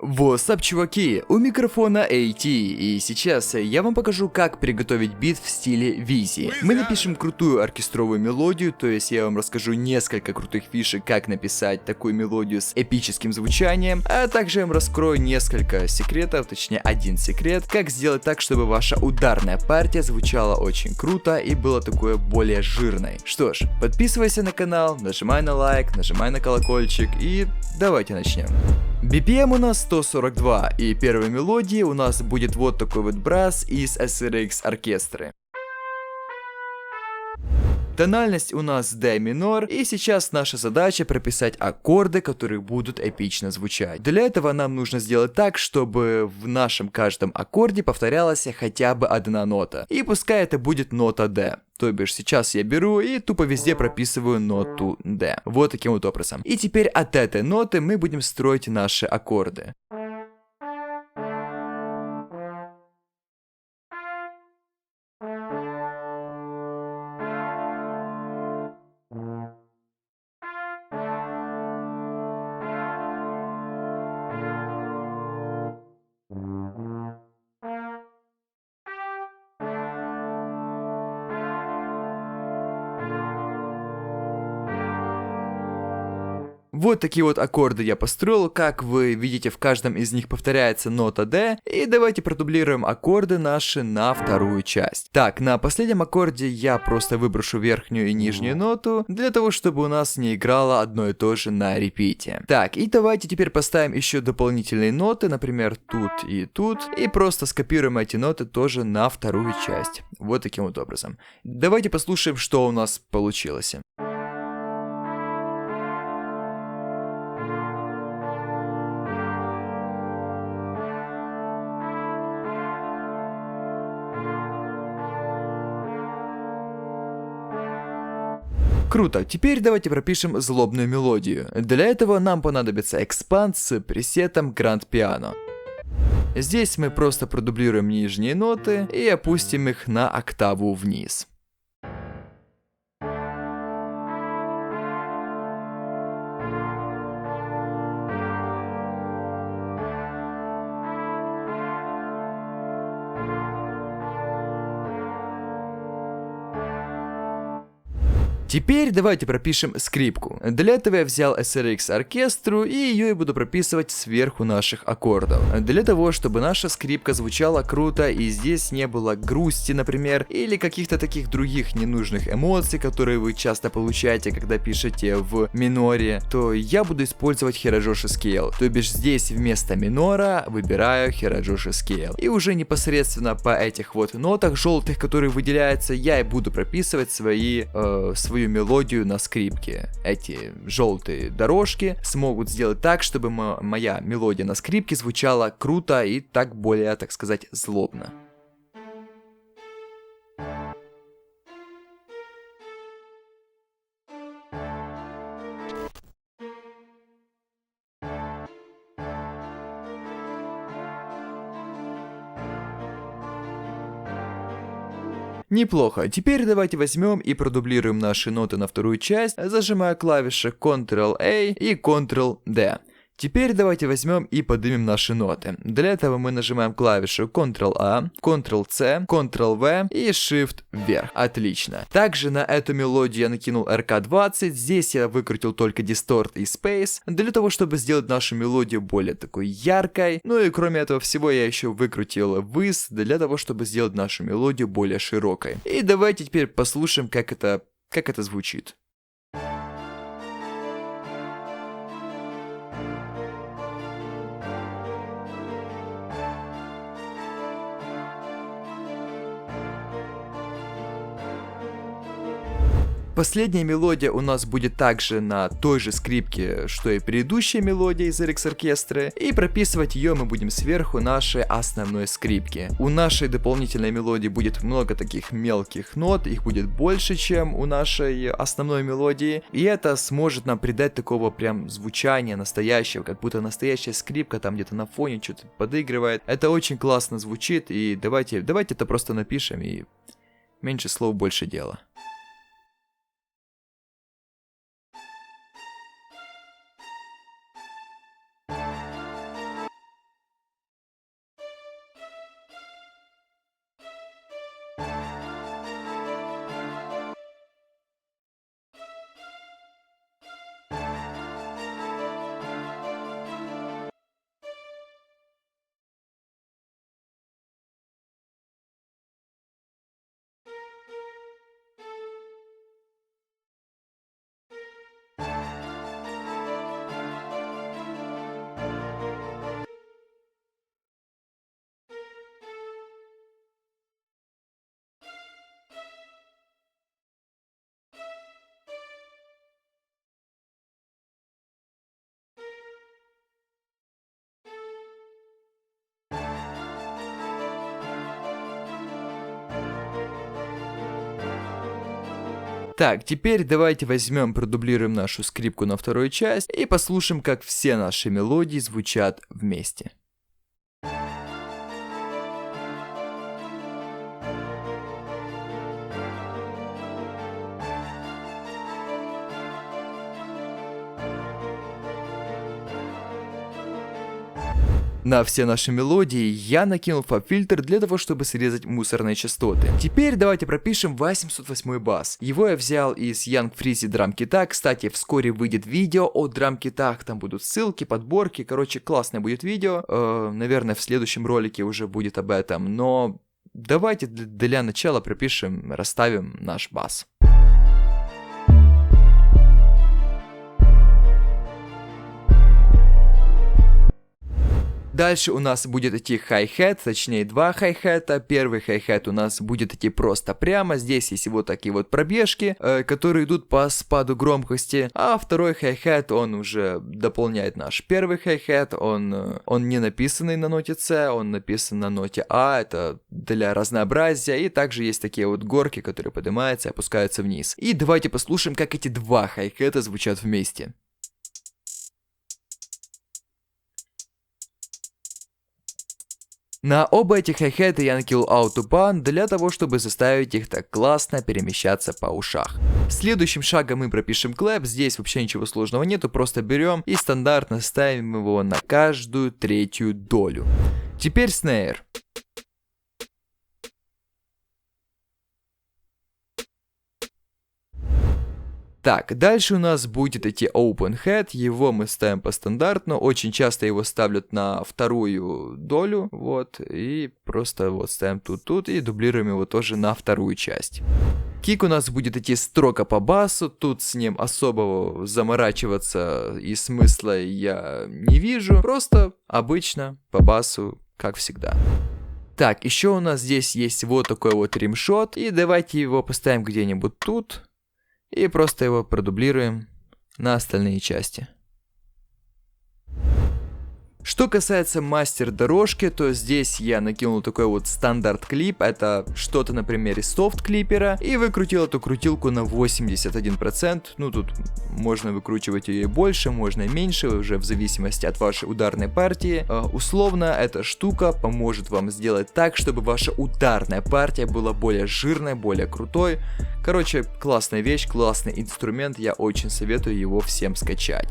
What's up, чуваки, у микрофона AT, и сейчас я вам покажу, как приготовить бит в стиле Визи. Мы напишем крутую оркестровую мелодию, то есть я вам расскажу несколько крутых фишек, как написать такую мелодию с эпическим звучанием, а также я вам раскрою несколько секретов, точнее один секрет, как сделать так, чтобы ваша ударная партия звучала очень круто и была такой более жирной. Что ж, подписывайся на канал, нажимай на лайк, нажимай на колокольчик и давайте начнем. BPM у нас 142, и первой мелодией у нас будет вот такой вот брас из SRX оркестры. Тональность у нас D минор, и сейчас наша задача прописать аккорды, которые будут эпично звучать. Для этого нам нужно сделать так, чтобы в нашем каждом аккорде повторялась хотя бы одна нота. И пускай это будет нота D. То бишь сейчас я беру и тупо везде прописываю ноту D. Вот таким вот образом. И теперь от этой ноты мы будем строить наши аккорды. Вот такие вот аккорды я построил, как вы видите, в каждом из них повторяется нота D, и давайте продублируем аккорды наши на вторую часть. Так, на последнем аккорде я просто выброшу верхнюю и нижнюю ноту, для того, чтобы у нас не играло одно и то же на репите. Так, и давайте теперь поставим еще дополнительные ноты, например, тут, и просто скопируем эти ноты тоже на вторую часть. Вот таким вот образом. Давайте послушаем, что у нас получилось. Круто, теперь давайте пропишем злобную мелодию. Для этого нам понадобится экспанд с пресетом Grand Piano. Здесь мы просто продублируем нижние ноты и опустим их на октаву вниз. Теперь давайте пропишем скрипку. Для этого я взял SRX оркестру и ее я буду прописывать сверху наших аккордов. Для того, чтобы наша скрипка звучала круто и здесь не было грусти, например, или каких-то таких других ненужных эмоций, которые вы часто получаете, когда пишете в миноре, то я буду использовать Hirajoshi Scale. То бишь здесь вместо минора выбираю Hirajoshi Scale. И уже непосредственно по этих вот нотах желтых, которые выделяются, я и буду прописывать свою мелодию на скрипке. Эти желтые дорожки смогут сделать так, чтобы моя мелодия на скрипке звучала круто и так более, так сказать, злобно. Неплохо. Теперь давайте возьмем и продублируем наши ноты на вторую часть, зажимая клавиши Ctrl-A и Ctrl-D. Теперь давайте возьмем и поднимем наши ноты. Для этого мы нажимаем клавишу Ctrl-A, Ctrl-C, Ctrl-V и Shift вверх. Отлично. Также на эту мелодию я накинул RK20. Здесь я выкрутил только Distort и Space, для того, чтобы сделать нашу мелодию более такой яркой. Ну и кроме этого всего я еще выкрутил Wiz, для того, чтобы сделать нашу мелодию более широкой. И давайте теперь послушаем, как это звучит. Последняя мелодия у нас будет также на той же скрипке, что и предыдущая мелодия из RX оркестры, и прописывать ее мы будем сверху нашей основной скрипки. У нашей дополнительной мелодии будет много таких мелких нот, их будет больше, чем у нашей основной мелодии, и это сможет нам придать такого прям звучания настоящего, как будто настоящая скрипка там где-то на фоне что-то подыгрывает. Это очень классно звучит, и давайте это просто напишем, и меньше слов, больше дела. Так, теперь давайте возьмем, продублируем нашу скрипку на вторую часть и послушаем, как все наши мелодии звучат вместе. На все наши мелодии я накинул фаб-фильтр для того, чтобы срезать мусорные частоты. Теперь давайте пропишем 808 бас. Его я взял из Young Freezy драм-кита. Кстати, вскоре выйдет видео о драм-китах. Там будут ссылки, подборки. Короче, классное будет видео. Наверное, в следующем ролике уже будет об этом. Но давайте для начала пропишем, расставим наш бас. Дальше у нас будет идти хай-хет, точнее два хай-хета. Первый хай-хет у нас будет идти просто прямо. Здесь есть вот такие вот пробежки, которые идут по спаду громкости. А второй хай-хет, он уже дополняет наш первый хай-хет. Он не написанный на ноте С, он написан на ноте А. Это для разнообразия. И также есть такие вот горки, которые поднимаются и опускаются вниз. И давайте послушаем, как эти два хай-хета звучат вместе. На оба этих хай-хета я накинул аутопан для того, чтобы заставить их так классно перемещаться по ушах. Следующим шагом мы пропишем клэп. Здесь вообще ничего сложного нету, просто берем и стандартно ставим его на каждую третью долю. Теперь снейр. Так, дальше у нас будет идти open head, его мы ставим по стандартно, очень часто его ставят на вторую долю, вот, и просто вот ставим тут и дублируем его тоже на вторую часть. Кик у нас будет идти строго по басу, тут с ним особого заморачиваться и смысла я не вижу, просто обычно по басу, как всегда. Так, еще у нас здесь есть вот такой вот римшот, и давайте его поставим где-нибудь тут. И просто его продублируем на остальные части. Что касается мастер-дорожки, то здесь я накинул такой вот стандарт-клип. Это что-то на примере софт-клипера. И выкрутил эту крутилку на 81%. Ну, тут можно выкручивать ее и больше, можно и меньше, уже в зависимости от вашей ударной партии. Условно, эта штука поможет вам сделать так, чтобы ваша ударная партия была более жирной, более крутой. Короче, классная вещь, классный инструмент. Я очень советую его всем скачать.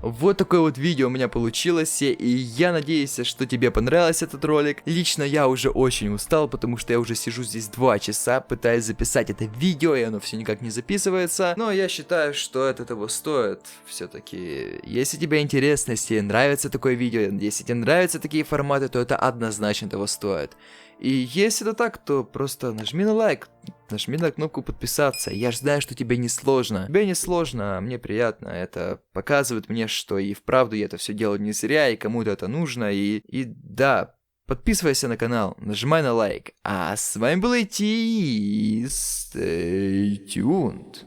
Вот такое вот видео у меня получилось, и я надеюсь, что тебе понравился этот ролик. Лично я уже очень устал, потому что я уже сижу здесь 2 часа, пытаюсь записать это видео, и оно все никак не записывается. Но я считаю, что это того стоит все-таки. Если тебе интересно, если тебе нравится такое видео, если тебе нравятся такие форматы, то это однозначно того стоит. И если это так, то просто нажми на лайк, нажми на кнопку подписаться. Я же знаю, что тебе не сложно. Тебе не сложно, а мне приятно. Это показывает мне, что и вправду я это все делаю не зря, и кому-то это нужно. И да, подписывайся на канал, нажимай на лайк. А с вами был IT, stay tuned.